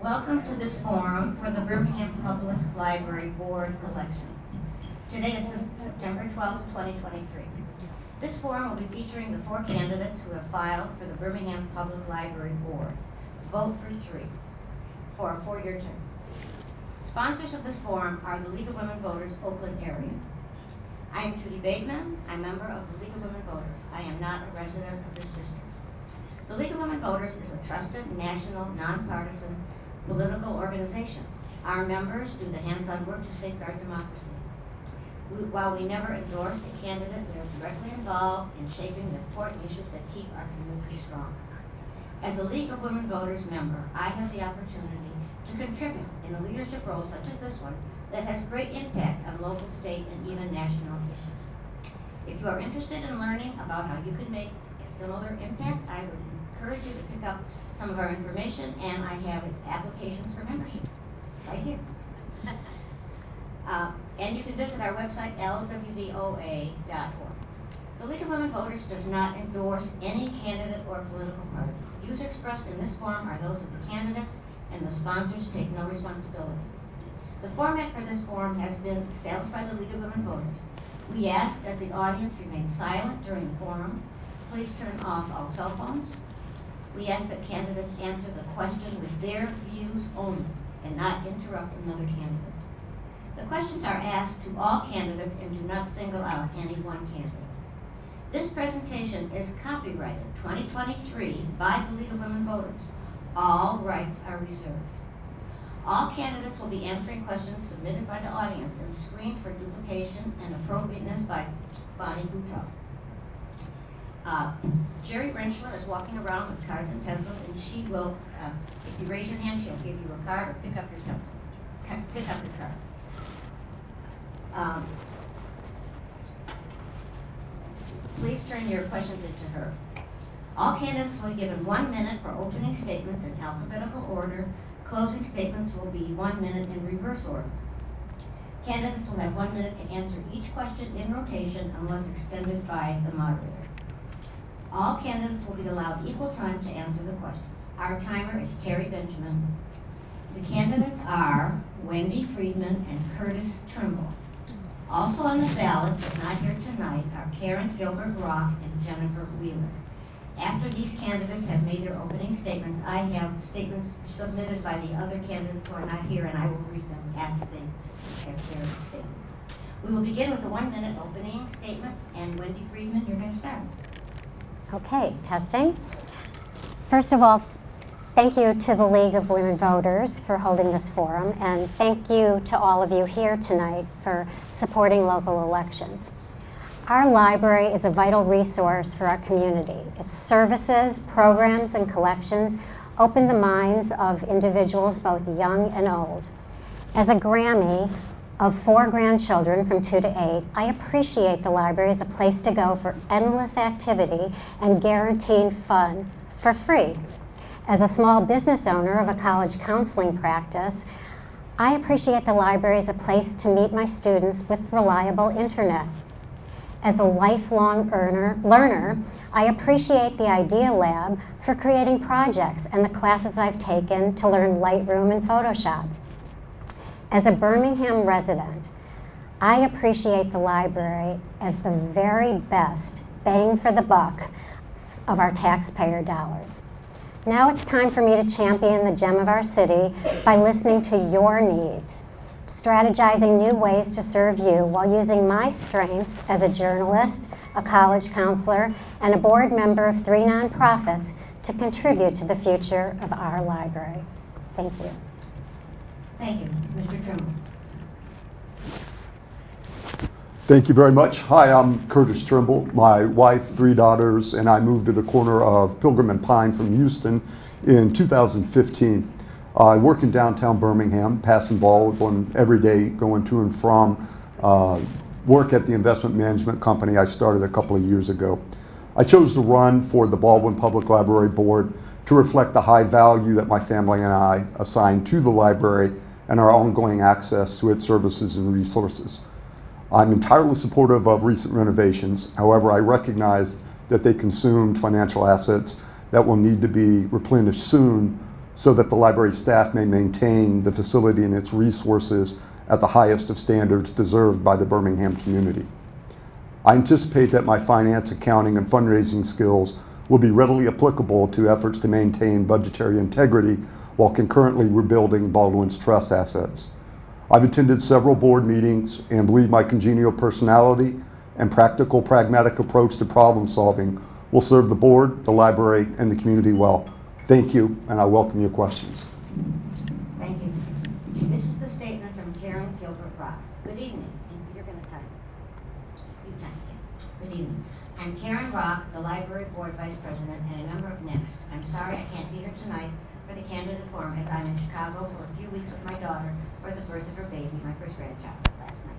Welcome to this forum for the Birmingham Public Library Board election. Today is September 12th, 2023. This forum will be featuring the 4 candidates who have filed for the Birmingham Public Library Board. Vote for 3 for a 4-year term. Sponsors of this forum are the League of Women Voters, Oakland area. I am Judy Bateman. I'm a member of the League of Women Voters. I am not a resident of this district. The League of Women Voters is a trusted, national, nonpartisan political organization. Our members do the hands-on work to safeguard democracy. While we never endorse a candidate, we are directly involved in shaping the important issues that keep our community strong. As a League of Women Voters member, I have the opportunity to contribute in a leadership role such as this one that has great impact on local, state, and even national issues. If you are interested in learning about how you can make a similar impact, I would encourage you to pick up some of our information, and I have applications for membership right here. And you can visit our website, LWVOA.org. The League of Women Voters does not endorse any candidate or political party. Views expressed in this forum are those of the candidates, and the sponsors take no responsibility. The format for this forum has been established by the League of Women Voters. We ask that the audience remain silent during the forum. Please turn off all cell phones. We ask that candidates answer the question with their views only and not interrupt another candidate. The questions are asked to all candidates and do not single out any one candidate. This presentation is copyrighted 2023 by the League of Women Voters. All rights are reserved. All candidates will be answering questions submitted by the audience and screened for duplication and appropriateness by Bonnie Gutoff. Jerry Rentschler is walking around with cards and pencils, and she will, if you raise your hand, she'll give you a card or pick up your pencil. Pick up your card. Please turn your questions into her. All candidates will be given 1 minute for opening statements in alphabetical order. Closing statements will be 1 minute in reverse order. Candidates will have 1 minute to answer each question in rotation unless extended by the moderator. All candidates will be allowed equal time to answer the questions. Our timer is Terry Benjamin. The candidates are Wendy Friedman and Curtis Trimble. Also on the ballot, but not here tonight, are Karen Gilbert-Rock and Jennifer Wheeler. After these candidates have made their opening statements, I have statements submitted by the other candidates who are not here, and I will read them after they have their statements. We will begin with the 1 minute opening statement, and Wendy Friedman, you're going to start. Okay, testing. First of all, thank you to the League of Women Voters for holding this forum, and thank you to all of you here tonight for supporting local elections. Our library is a vital resource for our community. Its services, programs, and collections open the minds of individuals both young and old. As a Grammy of 4 grandchildren from 2 to 8, I appreciate the library as a place to go for endless activity and guaranteed fun for free. As a small business owner of a college counseling practice, I appreciate the library as a place to meet my students with reliable internet. As a lifelong learner, I appreciate the Idea Lab for creating projects and the classes I've taken to learn Lightroom and Photoshop. As a Birmingham resident, I appreciate the library as the very best bang for the buck of our taxpayer dollars. Now it's time for me to champion the gem of our city by listening to your needs, strategizing new ways to serve you while using my strengths as a journalist, a college counselor, and a board member of 3 nonprofits to contribute to the future of our library. Thank you. Thank you. Mr. Trimble. Thank you very much. Hi, I'm Curtis Trimble. My wife, 3 daughters, and I moved to the corner of Pilgrim and Pine from Houston in 2015. I work in downtown Birmingham, passing Baldwin every day, going to and from work at the investment management company I started a couple of years ago. I chose to run for the Baldwin Public Library Board to reflect the high value that my family and I assign to the library and our ongoing access to its services and resources. I'm entirely supportive of recent renovations. However, I recognize that they consumed financial assets that will need to be replenished soon so that the library staff may maintain the facility and its resources at the highest of standards deserved by the Birmingham community. I anticipate that my finance, accounting, and fundraising skills will be readily applicable to efforts to maintain budgetary integrity while concurrently rebuilding Baldwin's trust assets. I've attended several board meetings and believe my congenial personality and practical, pragmatic approach to problem solving will serve the board, the library, and the community well. Thank you, and I welcome your questions. Thank you. This is the statement from Karen Gilbert Rock. Good evening. And you're going to type. You type, yeah. Good evening. I'm Karen Rock, the Library Board Vice President and a member of NEXT. I'm sorry I can't be here tonight for the candidate forum as I'm in Chicago for a few weeks with my daughter for the birth of her baby, my first grandchild, last night.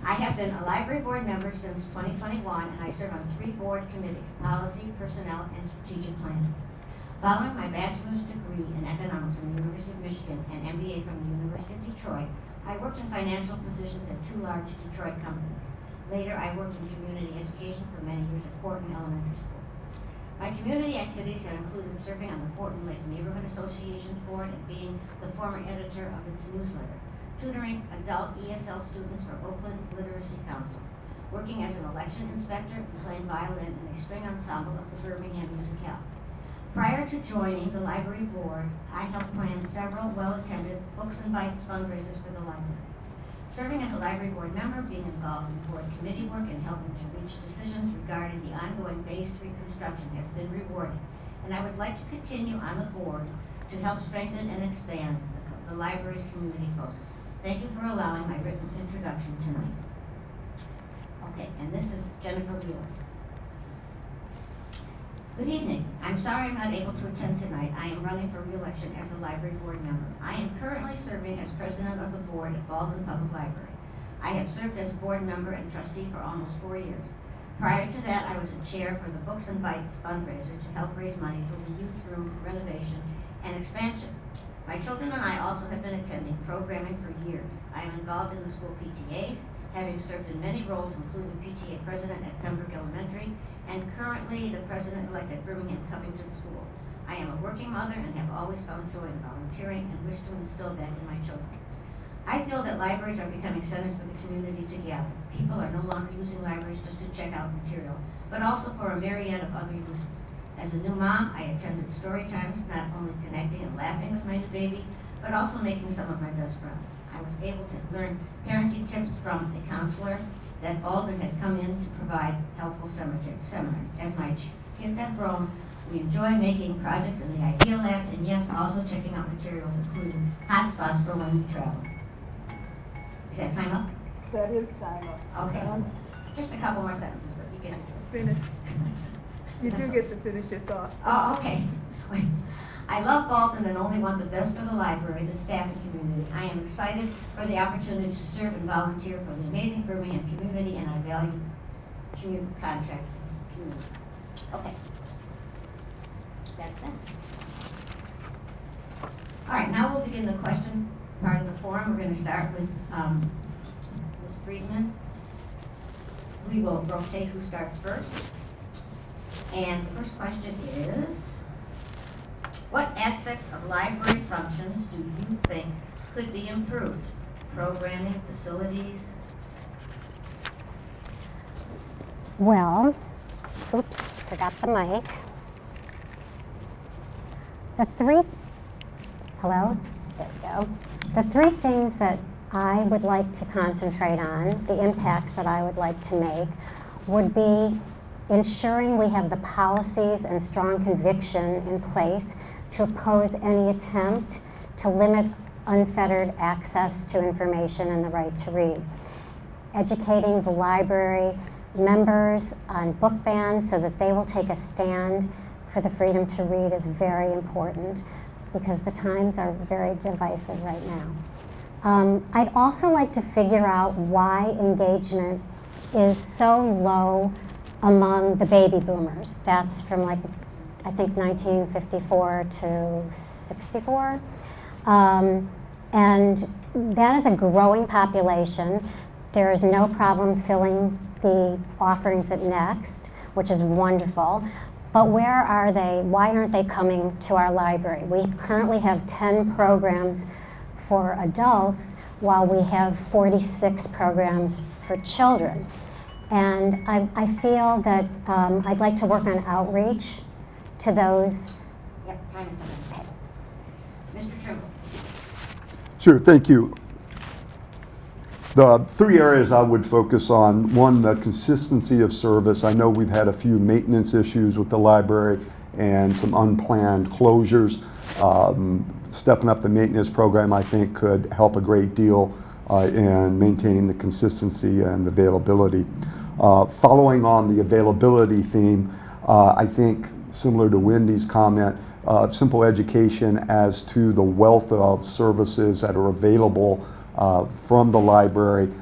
I have been a library board member since 2021, and I serve on 3 board committees: policy, personnel, and strategic planning. Following my bachelor's degree in economics from the University of Michigan and MBA from the University of Detroit, I worked in financial positions at 2 large Detroit companies. Later, I worked in community education for many years at Corton Elementary School. My community activities have included serving on the Corton Lake Neighborhood Association's board and being the former editor of its newsletter, tutoring adult ESL students for Oakland Literacy Council, working as an election inspector and playing violin in a string ensemble of the Birmingham Musicale. Prior to joining the library board, I helped plan several well-attended Books and Bites fundraisers for the library. Serving as a library board member, being involved in board committee work, and helping to reach decisions regarding the ongoing Phase 3 construction has been rewarding, and I would like to continue on the board to help strengthen and expand the library's community focus. Thank you for allowing my written introduction tonight. Okay, and this is Jennifer Wheeler. Good evening. I'm sorry I'm not able to attend tonight. I am running for re-election as a library board member. I am currently serving as president of the board at Baldwin Public Library. I have served as board member and trustee for almost 4 years. Prior to that, I was a chair for the Books and Bites fundraiser to help raise money for the youth room renovation and expansion. My children and I also have been attending programming for years. I am involved in the school PTAs, having served in many roles, including PTA president at Pembroke Elementary and currently the president-elect at Birmingham Covington School. I am a working mother and have always found joy in volunteering and wish to instill that in my children. I feel that libraries are becoming centers for the community to gather. People are no longer using libraries just to check out material, but also for a myriad of other uses. As a new mom, I attended story times, not only connecting and laughing with my new baby, but also making some of my best friends. I was able to learn parenting tips from a counselor that Baldwin had come in to provide helpful seminars. As my kids have grown, we enjoy making projects in the Idea Lab, and yes, also checking out materials, including hotspots for when we travel. Is that time up? That is time up. Okay. Just a couple more sentences, but you get it. Finish. You do get to finish your thought. Oh, okay. Wait. I love Baldwin and only want the best for the library, the staff, and community. I am excited for the opportunity to serve and volunteer for the amazing Birmingham community, and I value contract community. Okay. That's that. All right, now we'll begin the question part of the forum. We're going to start with Ms. Friedman. We will rotate who starts first. And the first question is, what aspects of library functions do you think could be improved? Programming, facilities? Well, oops, forgot the mic. Hello? There we go. The 3 things that I would like to concentrate on, the impacts that I would like to make, would be ensuring we have the policies and strong conviction in place to oppose any attempt to limit unfettered access to information and the right to read. Educating the library members on book bans so that they will take a stand for the freedom to read is very important because the times are very divisive right now. I'd also like to figure out why engagement is so low among the baby boomers. That's from I think 1954 to 64. And that is a growing population. There is no problem filling the offerings at Next, which is wonderful. But where are they? Why aren't they coming to our library? We currently have 10 programs for adults, while we have 46 programs for children. And I feel that I'd like to work on outreach to those. Yep, time is up. Okay. Mr. Trimble. Sure, thank you. The three areas I would focus on: one, the consistency of service. I know we've had a few maintenance issues with the library and some unplanned closures. Stepping up the maintenance program, I think, could help a great deal in maintaining the consistency and availability. Following on the availability theme, I think, similar to Wendy's comment, simple education as to the wealth of services that are available from the library,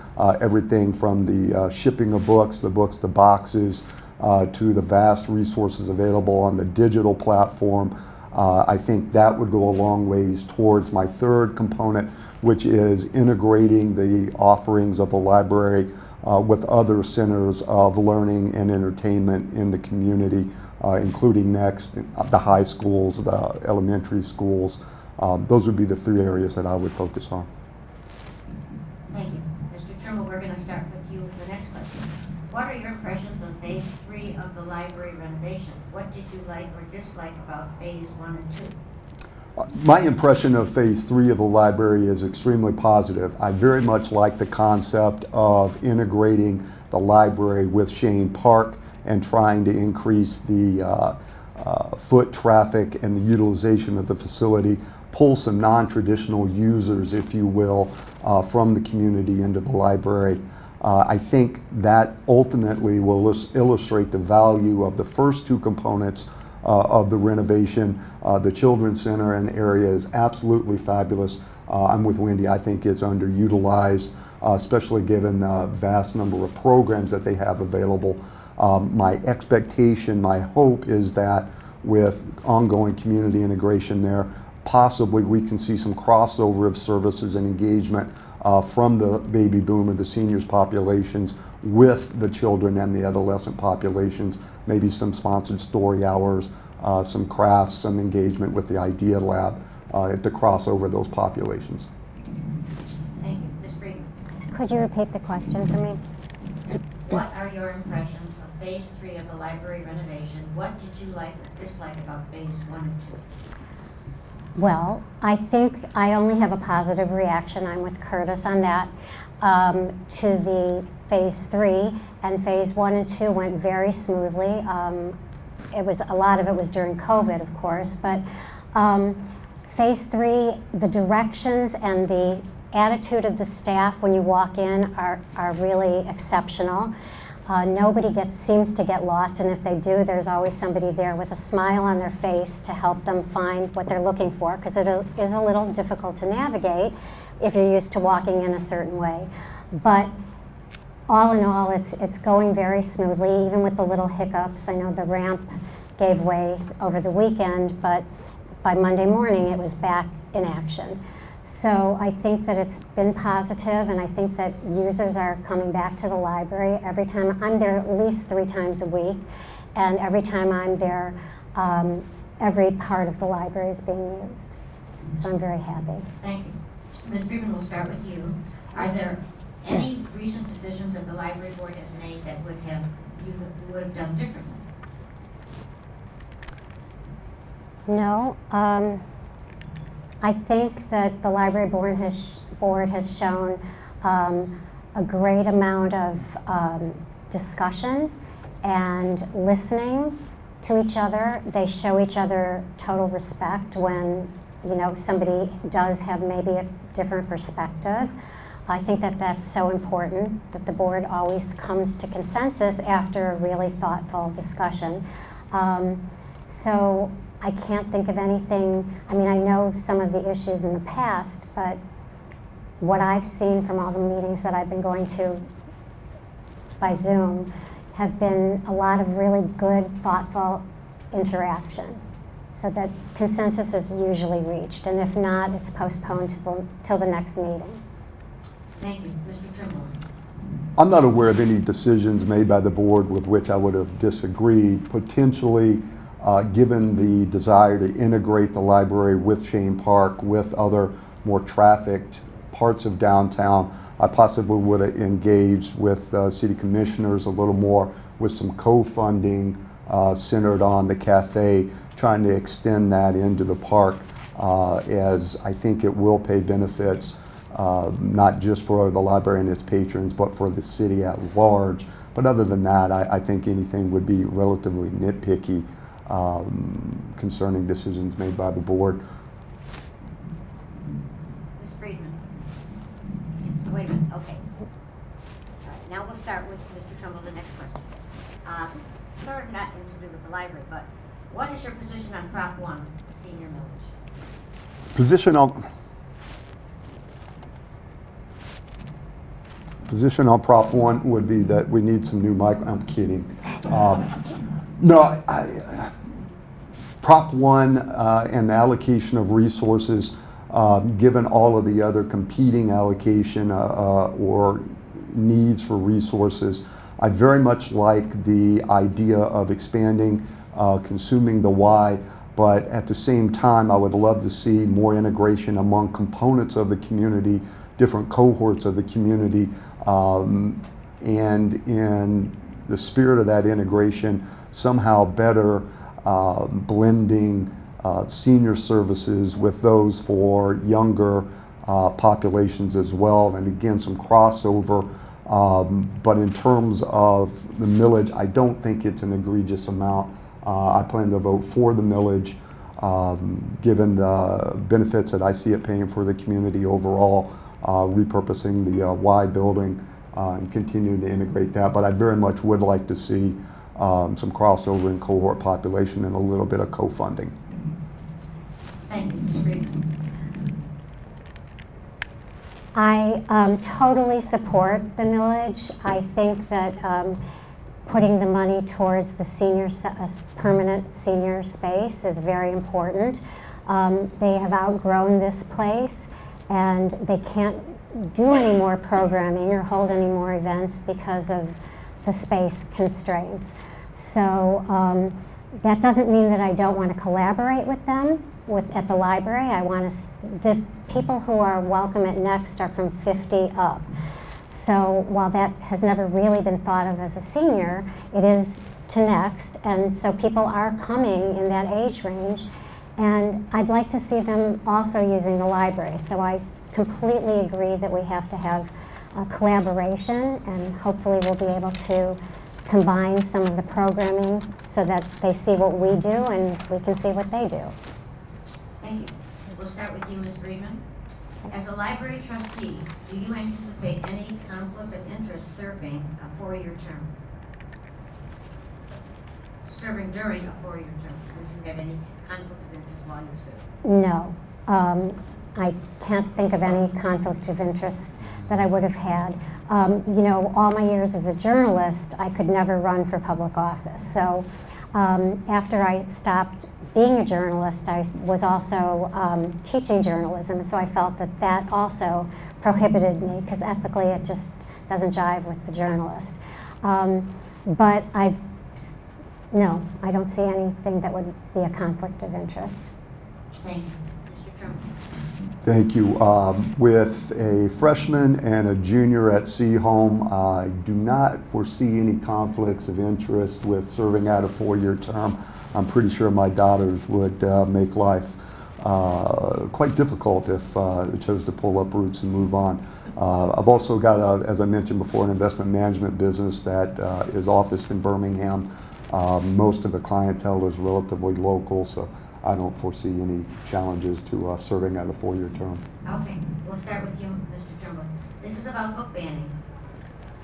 everything from the shipping of books, the boxes, to the vast resources available on the digital platform. I think that would go a long ways towards my third component, which is integrating the offerings of the library with other centers of learning and entertainment in the community, including next the high schools, the elementary schools. Those would be the three areas that I would focus on. Thank you. Mr. Trimble, we're going to start with you for the next question. What are your impressions of Phase 3 of the library renovation? What did you like or dislike about Phase 1 and 2? My impression of Phase 3 of the library is extremely positive. I very much like the concept of integrating the library with Shane Park and trying to increase the foot traffic and the utilization of the facility, pull some non-traditional users, if you will, from the community into the library. I think that ultimately will illustrate the value of the first two components of the renovation. The Children's Center and area is absolutely fabulous. I'm with Wendy. I think it's underutilized, especially given the vast number of programs that they have available. My expectation, my hope is that with ongoing community integration there, possibly we can see some crossover of services and engagement from the baby boomer, the seniors populations, with the children and the adolescent populations, maybe some sponsored story hours, some crafts, some engagement with the Idea Lab to cross over those populations. Thank you. Ms. Friedman. Could you repeat the question for me? What are your impressions of Phase 3 of the library renovation? What did you like or dislike about Phase 1 and 2? Well, I think I only have a positive reaction. I'm with Curtis on that. To the Phase 3, and Phase 1 and 2 went very smoothly. A lot of it was during COVID, of course, but Phase 3, the directions and the attitude of the staff when you walk in are really exceptional. Nobody seems to get lost, and if they do, there's always somebody there with a smile on their face to help them find what they're looking for, because it is a little difficult to navigate if you're used to walking in a certain way. But all in all, it's going very smoothly, even with the little hiccups. I know the ramp gave way over the weekend, but by Monday morning it was back in action. So I think that it's been positive, and I think that users are coming back to the library. Every time I'm there, at least 3 times a week, and every time I'm there, every part of the library is being used. So I'm very happy. Thank you. Ms. Friedman, we'll start with you. Are there any recent decisions that the library board has made that you would have done differently? No. I think that the library board has shown a great amount of discussion and listening to each other. They show each other total respect when somebody does have maybe a different perspective. I think that that's so important, that the board always comes to consensus after a really thoughtful discussion. So I can't think of anything. I mean, I know some of the issues in the past, but what I've seen from all the meetings that I've been going to by Zoom have been a lot of really good, thoughtful interaction, so that consensus is usually reached, and if not, it's postponed till the next meeting. Thank you. Mr. Trimble. I'm not aware of any decisions made by the board with which I would have disagreed. Potentially, given the desire to integrate the library with Shane Park, with other more trafficked parts of downtown, I possibly would have engaged with city commissioners a little more with some co-funding centered on the cafe, trying to extend that into the park, as I think it will pay benefits, not just for the library and its patrons, but for the city at large. But other than that, I think anything would be relatively nitpicky concerning decisions made by the board. Ms. Friedman? Wait a minute, okay. All right, now we'll start with Mr. Trumbull, the next question. This is sort of not to do with the library, but what is your position on Prop 1, the senior millage? Position on Prop 1 would be that we need some new I'm kidding. No, Prop 1 and the allocation of resources, given all of the other competing allocation or needs for resources, I very much like the idea of expanding, consuming the Y, but at the same time, I would love to see more integration among components of the community, different cohorts of the community, and in the spirit of that integration, somehow better blending senior services with those for younger populations as well, and again, some crossover. But in terms of the millage, I don't think it's an egregious amount. I plan to vote for the millage, given the benefits that I see it paying for the community overall, repurposing the Y building and continuing to integrate that. But I very much would like to see some crossover in cohort population and a little bit of co-funding. Thank you, Ms. Friedman. I totally support the millage. I think that putting the money towards the permanent senior space is very important. They have outgrown this place and they can't do any more programming or hold any more events because of the space constraints. So that doesn't mean that I don't want to collaborate with them at the library. I want the people who are welcome at Next are from 50 up. So while that has never really been thought of as a senior, it is to Next, and so people are coming in that age range, and I'd like to see them also using the library. So I completely agree that we have to have a collaboration, and hopefully we'll be able to combine some of the programming so that they see what we do and we can see what they do. Thank you. We'll start with you, Ms. Friedman. As a library trustee, do you anticipate any conflict of interest serving a 4-year term? Serving during a 4-year term, would you have any conflict of interest while you serve? No. I can't think of any conflict of interest that I would have had. You know, all my years as a journalist, I could never run for public office. So after I stopped being a journalist, I was also teaching journalism, and so I felt that that also prohibited me because ethically it just doesn't jive with the journalist. But no, I don't see anything that would be a conflict of interest. Thank you. Mr. Trump. Thank you. With a freshman and a junior at Seaholm, I do not foresee any conflicts of interest with serving out a 4-year term. I'm pretty sure my daughters would make life quite difficult if they chose to pull up roots and move on. I've also got, as I mentioned before, an investment management business that is officed in Birmingham. Most of the clientele is relatively local, so I don't foresee any challenges to serving out a 4-year term. Okay, we'll start with you, Mr. Trumbull. This is about book banning.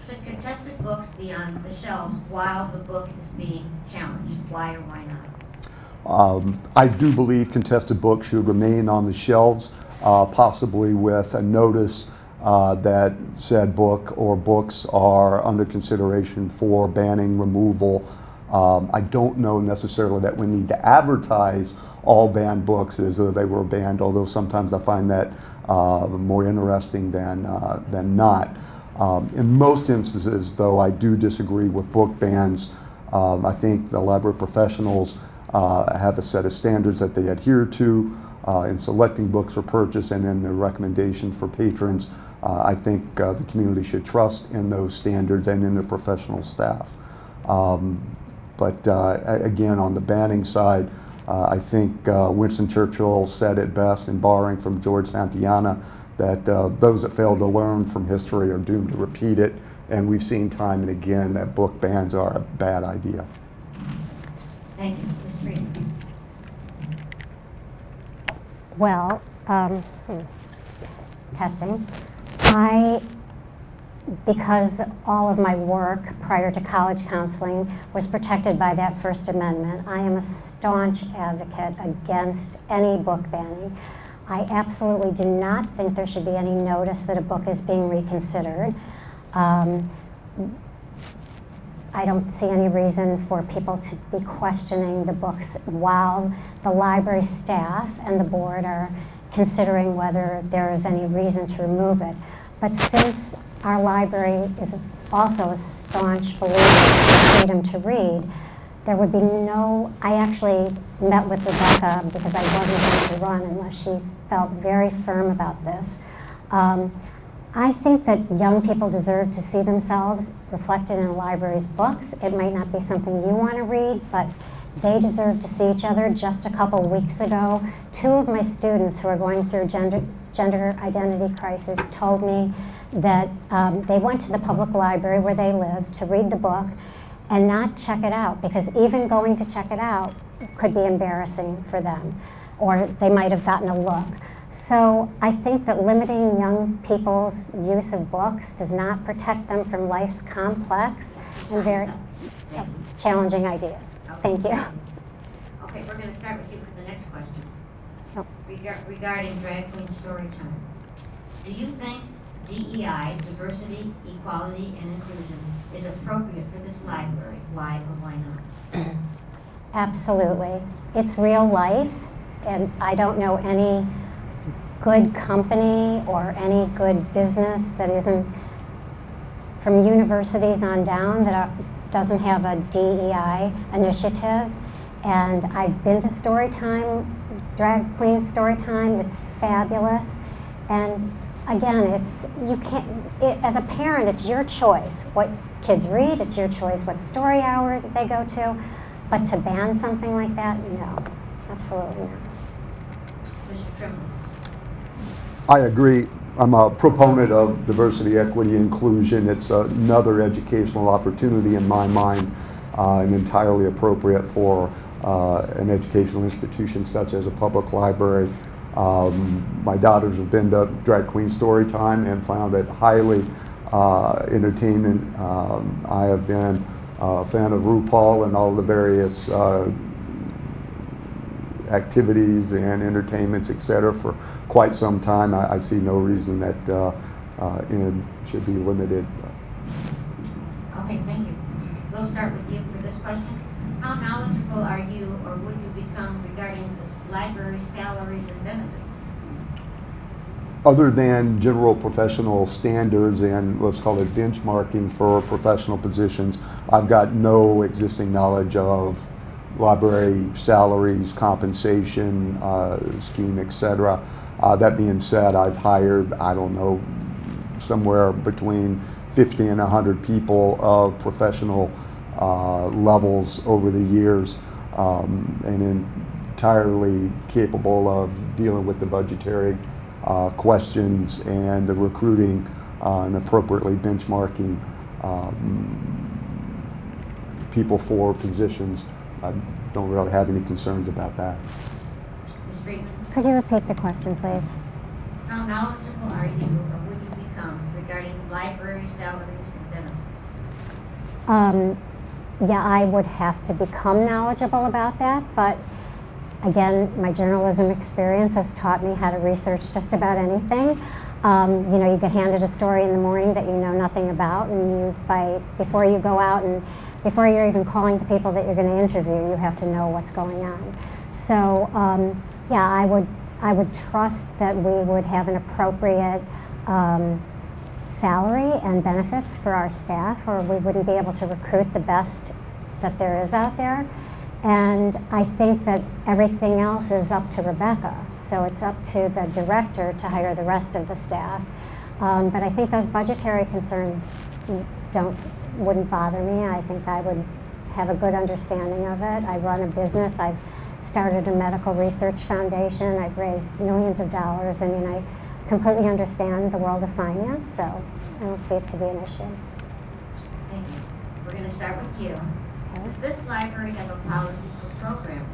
Should contested books be on the shelves while the book is being challenged? Why or why not? I do believe contested books should remain on the shelves, possibly with a notice that said book or books are under consideration for banning, removal. I don't know necessarily that we need to advertise all banned books as though they were banned, although sometimes I find that more interesting than not. In most instances, though, I do disagree with book bans. I think the library professionals have a set of standards that they adhere to in selecting books for purchase, and then the recommendations for patrons. I think the community should trust in those standards and in their professional staff. But again, on the banning side, I think Winston Churchill said it best in borrowing from George Santayana that those that fail to learn from history are doomed to repeat it. And we've seen time and again that book bans are a bad idea. Thank you. Ms. Friedman. Well, testing. Because all of my work prior to college counseling was protected by that First Amendment, I am a staunch advocate against any book banning. I absolutely do not think there should be any notice that a book is being reconsidered. I don't see any reason for people to be questioning the books while the library staff and the board are considering whether there is any reason to remove it. But since our library is also a staunch believer in freedom to read, there would be no, I actually met with Rebecca because I wasn't going to run unless she felt very firm about this. I think that young people deserve to see themselves reflected in a library's books. It might not be something you want to read, but they deserve to see each other. Just a couple weeks ago, 2 of my students who are going through gender identity crisis told me that they went to the public library where they live to read the book and not check it out, because even going to check it out could be embarrassing for them, or they might have gotten a look. So I think that limiting young people's use of books does not protect them from life's complex and very challenging ideas. Thank you. Okay, we're going to start with you for the next question. Oh. Regarding drag queen story time. Do you think DEI, diversity, equality, and inclusion, is appropriate for this library? Why or why not? Absolutely. It's real life, and I don't know any good company or any good business that isn't, from universities on down, that doesn't have a DEI initiative. And I've been to Storytime, drag queen Storytime. It's fabulous. And again, as a parent, it's your choice what kids read. It's your choice what story hours they go to. But to ban something like that, no, absolutely not. Mr. Trimble. I agree. I'm a proponent of diversity, equity, inclusion. It's another educational opportunity in my mind, and entirely appropriate for an educational institution such as a public library. My daughters have been to Drag Queen Storytime and found it highly entertaining. I have been a fan of RuPaul and all the various activities and entertainments, etc., for quite some time. I see no reason that it should be limited. Okay, thank you. We'll start with you for this question. How knowledgeable are you, or would you become, regarding this library salaries and benefits? Other than general professional standards and let's call it benchmarking for professional positions, I've got no existing knowledge of library salaries, compensation scheme, etc. That being said, I've hired, I don't know, somewhere between 50 and 100 people of professional levels over the years, and entirely capable of dealing with the budgetary questions and the recruiting and appropriately benchmarking people for positions. I don't really have any concerns about that. Ms. Friedman. Could you repeat the question, please? How knowledgeable are you, or would you become, regarding library salaries and benefits? Yeah, I would have to become knowledgeable about that, but again, my journalism experience has taught me how to research just about anything. You know, you get handed a story in the morning that you know nothing about, and before you go out and before you're even calling the people that you're going to interview, you have to know what's going on. So, yeah, I would trust that we would have an appropriate salary and benefits for our staff, or we wouldn't be able to recruit the best that there is out there. And I think that everything else is up to Rebecca. So it's up to the director to hire the rest of the staff. But I think those budgetary concerns wouldn't bother me. I think I would have a good understanding of it. I run a business. I've started a medical research foundation. I've raised millions of dollars. I mean, I completely understand the world of finance, so I don't see it to be an issue. Thank you. We're going to start with you. Does this library have a policy for programming?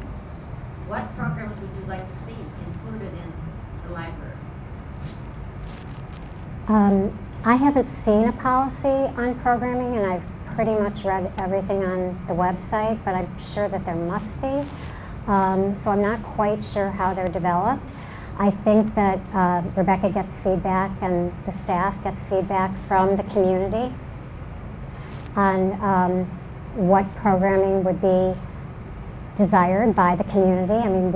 What programs would you like to see included in the library? I haven't seen a policy on programming, and I've pretty much read everything on the website, but I'm sure that there must be. So I'm not quite sure how they're developed. I think that Rebecca gets feedback and the staff gets feedback from the community on what programming would be desired by the community. I mean,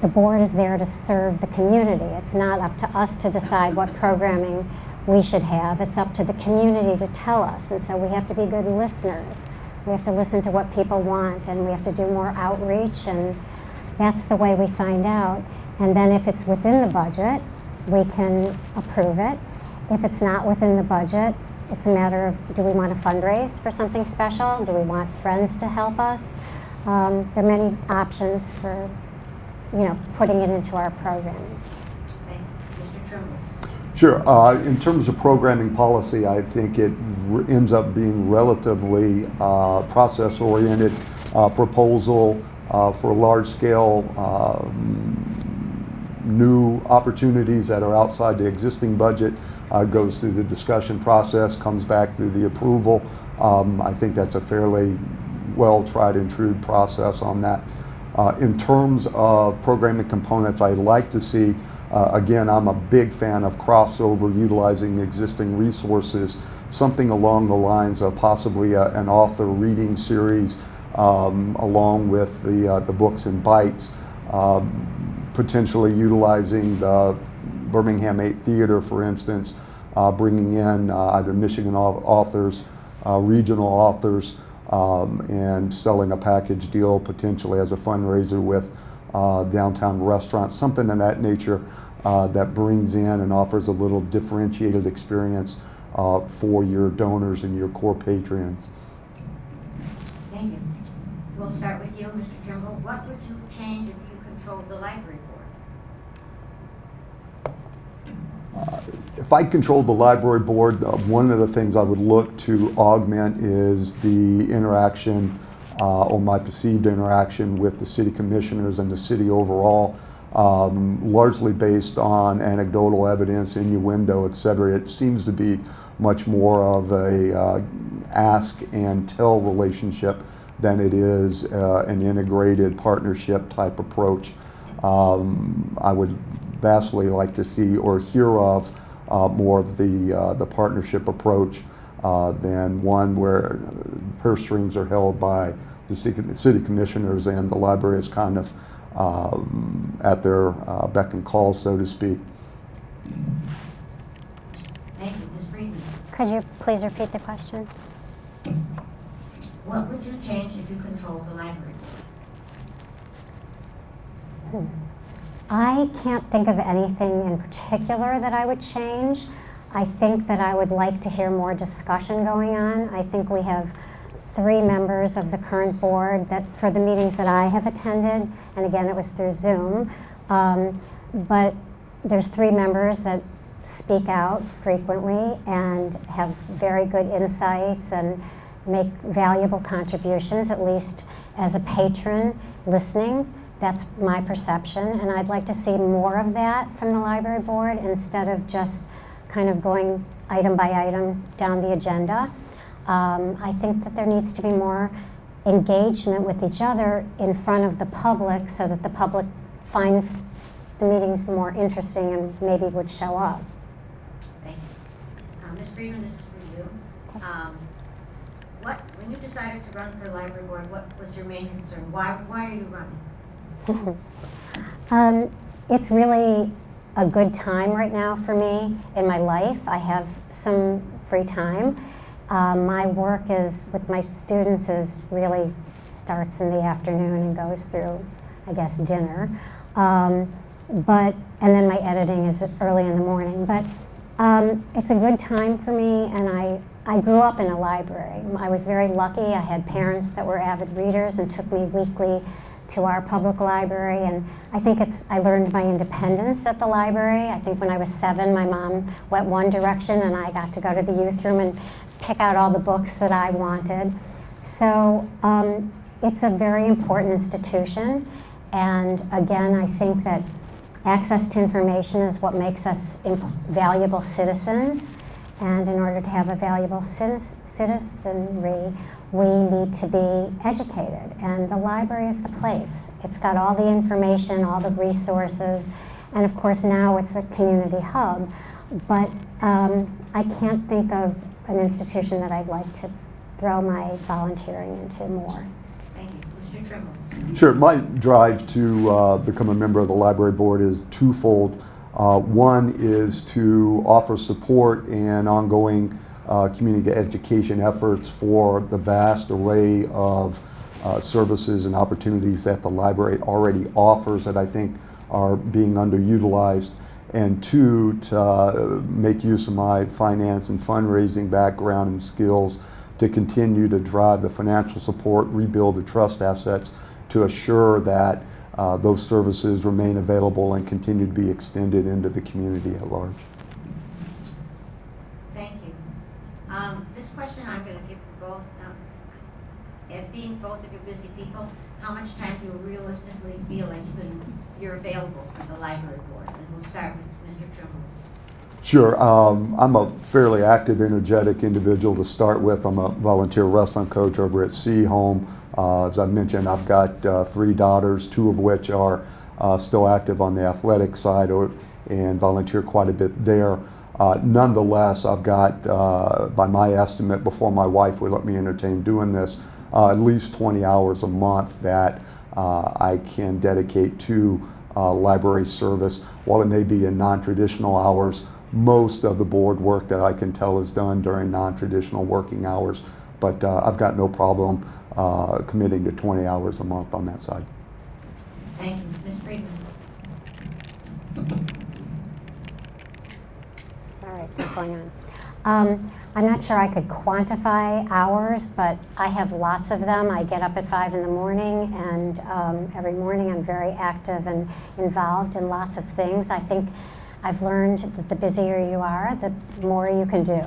the board is there to serve the community. It's not up to us to decide what programming we should have. It's up to the community to tell us. And so we have to be good listeners. We have to listen to what people want, and we have to do more outreach, and that's the way we find out. And then if it's within the budget, we can approve it. If it's not within the budget, it's a matter of, do we want to fundraise for something special? Do we want friends to help us? There are many options for, putting it into our programming. Thank you. Mr. Trimble. Sure. In terms of programming policy, I think it ends up being relatively process-oriented proposal for large-scale new opportunities that are outside the existing budget, goes through the discussion process, comes back through the approval. I think that's a fairly well tried and true process on that. In terms of programming components, I'd like to see, again, I'm a big fan of crossover, utilizing existing resources, something along the lines of possibly an author reading series along with the books and bites, potentially utilizing the Birmingham 8 Theater, for instance, bringing in either Michigan authors, regional authors, and selling a package deal potentially as a fundraiser with downtown restaurants, something of that nature that brings in and offers a little differentiated experience for your donors and your core patrons. Thank you. We'll start with you, Mr. Trimble. What would you change if you controlled the library board? If I controlled the library board, one of the things I would look to augment is the interaction or my perceived interaction with the city commissioners and the city overall, largely based on anecdotal evidence, innuendo, et cetera. It seems to be much more of a ask and tell relationship than it is an integrated partnership type approach. I would vastly like to see or hear of more of the partnership approach than one where purse strings are held by the city commissioners and the library is kind of at their beck and call, so to speak. Thank you. Ms. Friedman. Could you please repeat the question? What would you change if you controlled the library board? I can't think of anything in particular that I would change. I think that I would like to hear more discussion going on. I think we have 3 members of the current board that for the meetings that I have attended, and again it was through Zoom, but there's 3 members that speak out frequently and have very good insights and make valuable contributions, at least as a patron listening. That's my perception, and I'd like to see more of that from the library board instead of just kind of going item by item down the agenda. I think that there needs to be more engagement with each other in front of the public so that the public finds the meetings more interesting and maybe would show up. Thank you. Ms. Friedman, this is for you. When you decided to run for library board, what was your main concern? Why are you running? It's really a good time right now for me in my life. I have some free time. My work is with my students is really starts in the afternoon and goes through, I guess, dinner. And then my editing is early in the morning. But it's a good time for me, and I grew up in a library. I was very lucky. I had parents that were avid readers and took me weekly to our public library, and I think I learned my independence at the library. I think when I was 7, my mom went one direction, and I got to go to the youth room and pick out all the books that I wanted. So it's a very important institution, and again, I think that access to information is what makes us valuable citizens, and in order to have a valuable citizenry, we need to be educated, and the library is the place. It's got all the information, all the resources, and of course now it's a community hub, but I can't think of an institution that I'd like to throw my volunteering into more. Thank you. Mr. Trimble. Sure. My drive to become a member of the library board is twofold. One is to offer support and ongoing community education efforts for the vast array of services and opportunities that the library already offers that I think are being underutilized. And two, to make use of my finance and fundraising background and skills to continue to drive the financial support, rebuild the trust assets to assure that those services remain available and continue to be extended into the community at large. Thank you. This question I'm going to give for both. As being both of you busy people, how much time do you realistically feel like you're available for the library board? And we'll start with Mr. Trimble. Sure. I'm a fairly active, energetic individual to start with. I'm a volunteer wrestling coach over at Sea Home. As I mentioned, I've got 3 daughters, 2 of which are still active on the athletic side and volunteer quite a bit there. Nonetheless, I've got, by my estimate, before my wife would let me entertain doing this, at least 20 hours a month that I can dedicate to library service. While it may be in non-traditional hours, most of the board work that I can tell is done during non-traditional working hours. But I've got no problem committing to 20 hours a month on that side. Thank you. Ms. Friedman. Sorry, it's not going on. I'm not sure I could quantify hours, but I have lots of them. I get up at 5 in the morning, and every morning I'm very active and involved in lots of things. I think I've learned that the busier you are, the more you can do.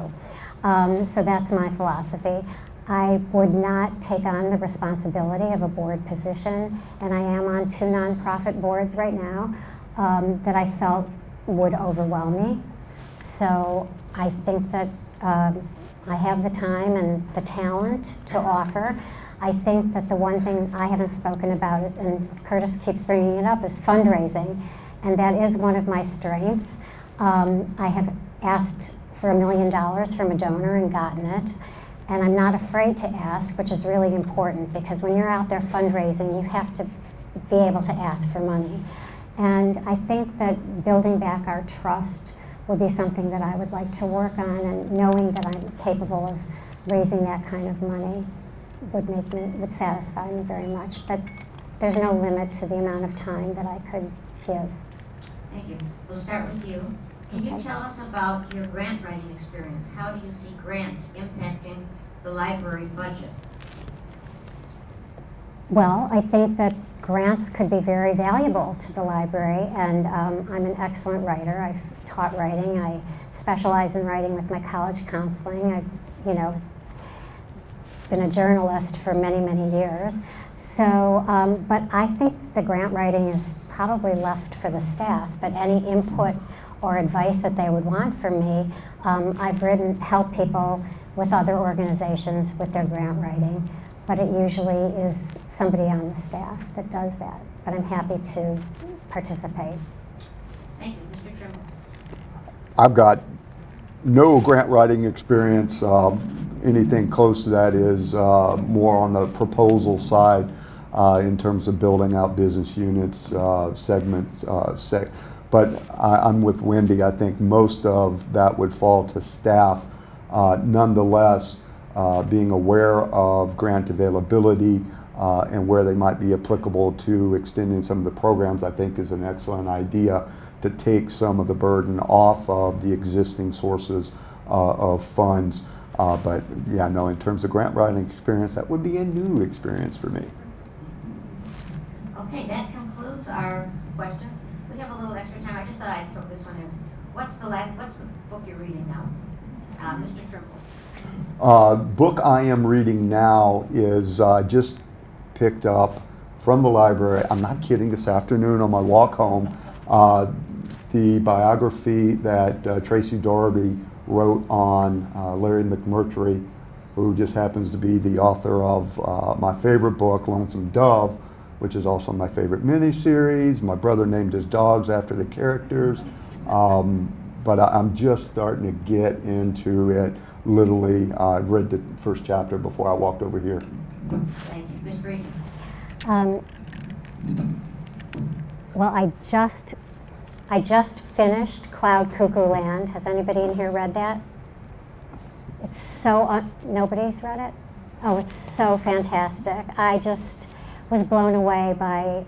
So that's my philosophy. I would not take on the responsibility of a board position, and I am on 2 nonprofit boards right now that I felt would overwhelm me. So I think that I have the time and the talent to offer. I think that the one thing I haven't spoken about, and Curtis keeps bringing it up, is fundraising, and that is one of my strengths. I have asked for $1 million from a donor and gotten it. And I'm not afraid to ask, which is really important, because when you're out there fundraising, you have to be able to ask for money. And I think that building back our trust would be something that I would like to work on, and knowing that I'm capable of raising that kind of money would satisfy me very much. But there's no limit to the amount of time that I could give. Thank you. We'll start with you. Can you tell us about your grant writing experience? How do you see grants impacting the library budget? Well, I think that grants could be very valuable to the library, and I'm an excellent writer. I've taught writing. I specialize in writing with my college counseling. I've, been a journalist for many, many years. So, but I think the grant writing is probably left for the staff, but any input or advice that they would want from me, I've helped people with other organizations with their grant writing, but it usually is somebody on the staff that does that. But I'm happy to participate. Thank you. Mr. Trimble. I've got no grant writing experience. Anything close to that is more on the proposal side in terms of building out business units, segments, but I'm with Wendy. I think most of that would fall to staff. Nonetheless, being aware of grant availability, and where they might be applicable to extending some of the programs, I think is an excellent idea to take some of the burden off of the existing sources of funds. But yeah, no, in terms of grant writing experience, that would be a new experience for me. Okay, that concludes our questions. We have a little extra time. I just thought I'd throw this one in. What's the book you're reading now? Mr. Trimble. Book I am reading now is just picked up from the library. I'm not kidding, this afternoon on my walk home. The biography that Tracy Doherty wrote on Larry McMurtry, who just happens to be the author of my favorite book, Lonesome Dove, which is also my favorite miniseries. My brother named his dogs after the characters. But I'm just starting to get into it. Literally, I read the first chapter before I walked over here. Thank you. Ms. Friedman. Well, I just finished Cloud Cuckoo Land. Has anybody in here read that? It's so, nobody's read it? Oh, it's so fantastic. I just was blown away by,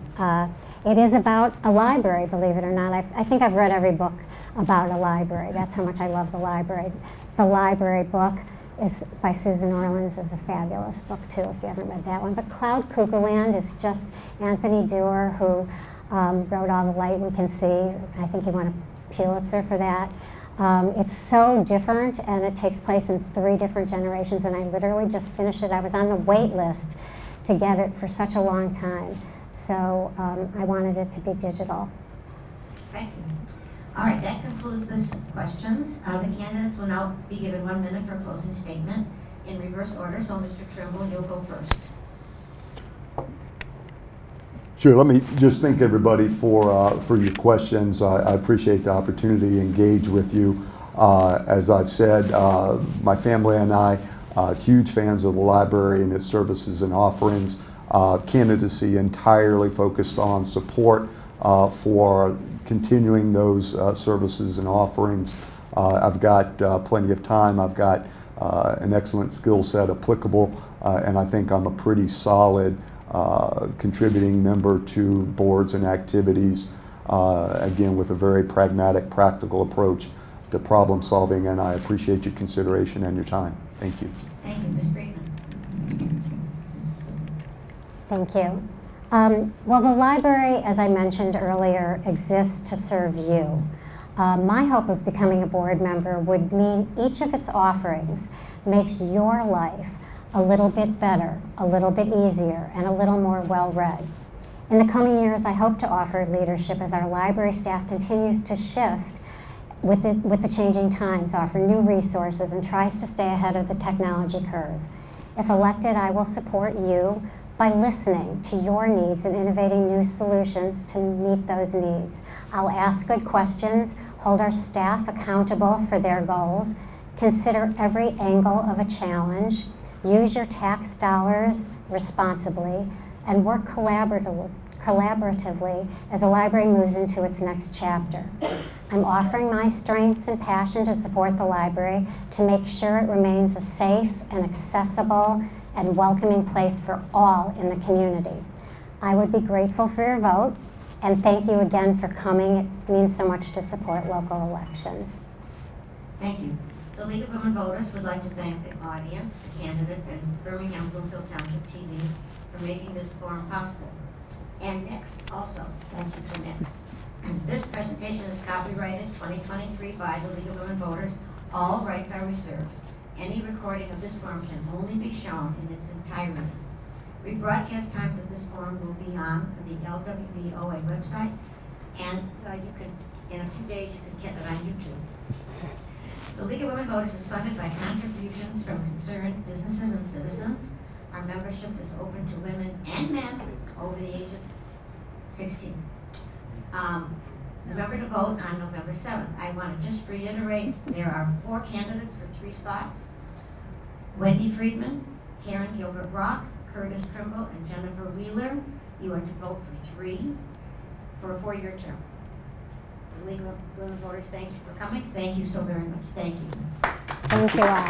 it is about a library, believe it or not. I think I've read every book about a library. That's how much I love the library. The library book is by Susan Orleans, is a fabulous book too, if you haven't read that one. But Cloud Cuckoo Land is just Anthony Doerr, who wrote All the Light We Can See. I think he won a Pulitzer for that. It's so different, and it takes place in 3 different generations, and I literally just finished it. I was on the wait list to get it for such a long time. So I wanted it to be digital. Thank you. All right, that concludes this questions. The candidates will now be given 1 minute for closing statement in reverse order. So Mr. Trimble, you'll go first. Sure, let me just thank everybody for your questions. I appreciate the opportunity to engage with you. As I've said, my family and I huge fans of the library and its services and offerings. Candidacy entirely focused on support for continuing those services and offerings. I've got plenty of time. I've got an excellent skill set applicable, and I think I'm a pretty solid contributing member to boards and activities, again, with a very pragmatic, practical approach to problem solving, and I appreciate your consideration and your time. Thank you. Thank you. Ms. Friedman. Thank you. Well, the library, as I mentioned earlier, exists to serve you. My hope of becoming a board member would mean each of its offerings makes your life a little bit better, a little bit easier, and a little more well-read. In the coming years, I hope to offer leadership as our library staff continues to shift with the changing times, offer new resources, and tries to stay ahead of the technology curve. If elected, I will support you by listening to your needs and innovating new solutions to meet those needs. I'll ask good questions, hold our staff accountable for their goals, consider every angle of a challenge, use your tax dollars responsibly, and work collaboratively as the library moves into its next chapter. I'm offering my strengths and passion to support the library to make sure it remains a safe and accessible and welcoming place for all in the community. I would be grateful for your vote, and thank you again for coming. It means so much to support local elections. Thank you. The League of Women Voters would like to thank the audience, the candidates, and Birmingham Bloomfield Township TV for making this forum possible. And next, also, thank you to next. This presentation is copyrighted 2023 by the League of Women Voters. All rights are reserved. Any recording of this forum can only be shown in its entirety. Rebroadcast times of this forum will be on the LWV OA website, and you can, in a few days, you can get it on YouTube. The League of Women Voters is funded by contributions from concerned businesses and citizens. Our membership is open to women and men over the age of 16. Remember to vote on November 7th. I want to just reiterate, there are 4 candidates for 3 spots. Wendy Friedman, Karen Gilbert-Rock, Curtis Trimble, and Jennifer Wheeler. You are to vote for 3 for a 4-year term. The League of Women Voters, thank you for coming. Thank you so very much. Thank you. Thank you all.